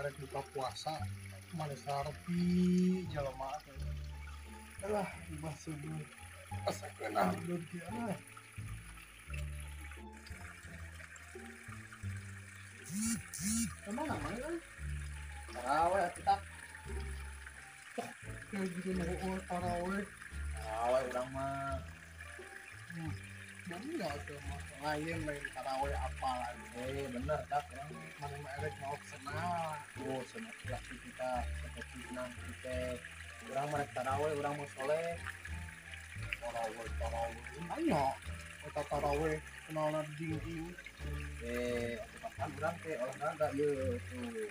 arek buka puasa mana sarpi jelema alah ibah subuh asakeun abdul kieu kemana mana kan taraweh kita kayak gitu mau taraweh taraweh urang mah banyak tuh mah lain main taraweh apa lagi bener tak urang mana mah erek mau senang tuh cenah laki kita seperti nang kita urang mah taraweh urang mah soleh taraweh banyak kita taraweh kenalan ding atuh makan urang teh olahraga yeuh tuh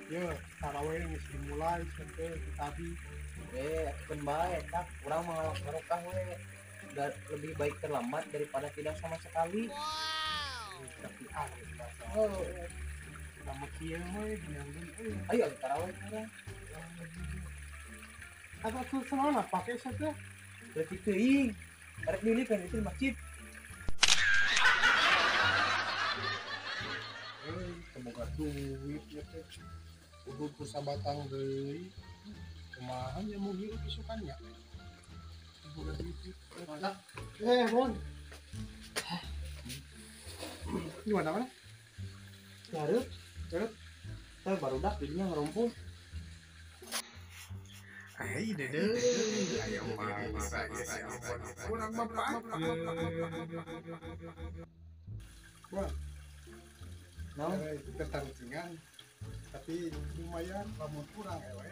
ya taraweh geus dimulai sampai tadi atukeun bae tak urang mah barokah we lebih baik terlambat daripada tidak sama sekali. tapi akhir bahasa Oh, sama kieu we dinanggeun ayo taraweh urang. apa tuh semana pakai saja Berarti teuing. Arek deui kan itu di masjid. semoga duit ya teh kudu kusabatang deui kumaha nya mau hirup isukannya semoga duit Mantap. Bon gimana mana Garut. Teh barudak dinya ngerumpul. ai dede aya mangsa ya kurang bapak Bon Naon? ketancingan tapi lumayan lamun kurang ewe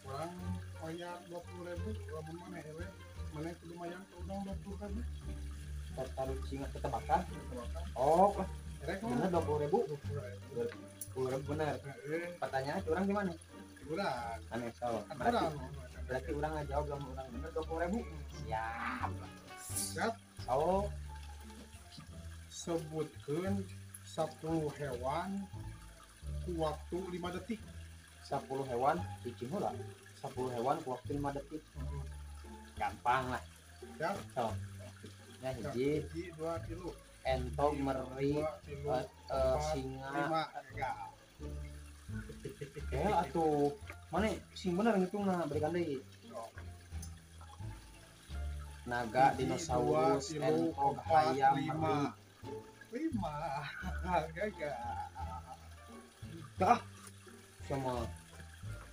kurang bayar 20.000 lamun mana ewe mana itu lumayan kurang 20.000 Taruh singa ketebakan. Oh, erek bener mah 20.000. 20.000 10.000 bener. Pertanyaannya curang gimana? kurang Aneh so. kurang Berarti urang ngajawab belum urang bener 20.000. Siap. siap So, sebutkeun 10 hewan ku waktu 5 detik 10 hewan cicing heula. 10 hewan ku waktu 5 detik. Gampang lah. siap So. Ya hiji, 2 kilo entog, meri, 2 kilo singa. 5 ya Atuh mana sing bener ngitungna berikan deui. Naga, dinosaurus, entog, ayam, meri. 5 gagal Dah. Sama.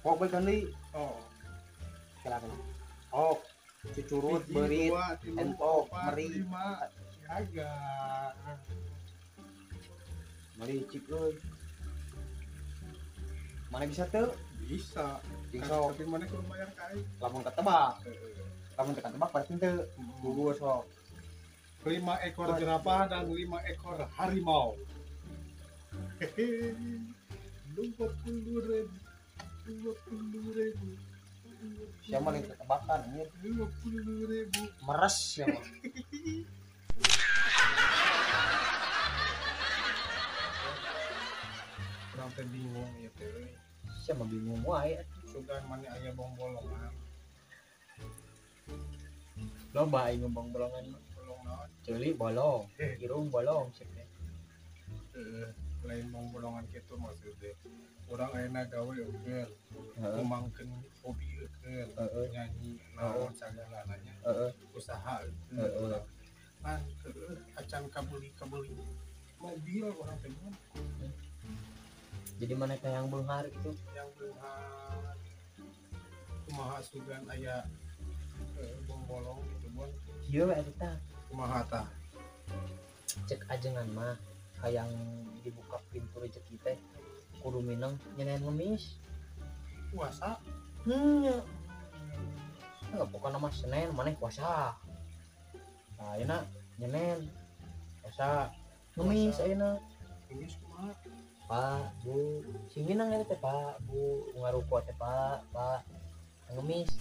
Kok berikan deui. oh Silakan. Oh, cucurut, berit, entog, meri. 5 gagal Meri cik euy. Mana bisa teu? bisa Bisa. tapi mana kudu bayar kai Lamun ketebak. Lamun teu ketebak pasti teu. Gugur sok. 5 ekor jerapah dan 5 ekor harimau. Hehehe. 20.000. Siapa yang ketebakan anjir? 20.000. Meres siapa? Orang teh bingung ya teh. Siapa bingung wae. Sugan mana aya bong-bolongan. Loba aing ngomong bolongan mah. Bolong naon? Ceuli bolong, irung bolong cek teh. Lain bong-bolongan kitu maksudnya. Urang ayeuna gawe eukeul. Heeh. Ngomongkeun hobi eukeul. Heeh. Nyanyi naon sagalanya. Heeh. Usaha Heeh. eukeul. Kan acan kabeli mobil orang teh Jadi mana kayak yang beunghar gitu. yang beunghar kumaha sugan aya bong-bolong gitu bon Ieu eta kumaha tah cek ajengan mah hayang dibuka pintu rezeki teh kudu mineng nyenain ngemis. puasa Nya. Enggak pokoknya mah Senin maneh puasa. Nah, ayeuna nyenen puasa ngemis ayeuna. kumis kumaha Pak, Bu, sing minang eta teh Pak, Bu, ngaruko teh Pak, ngemis.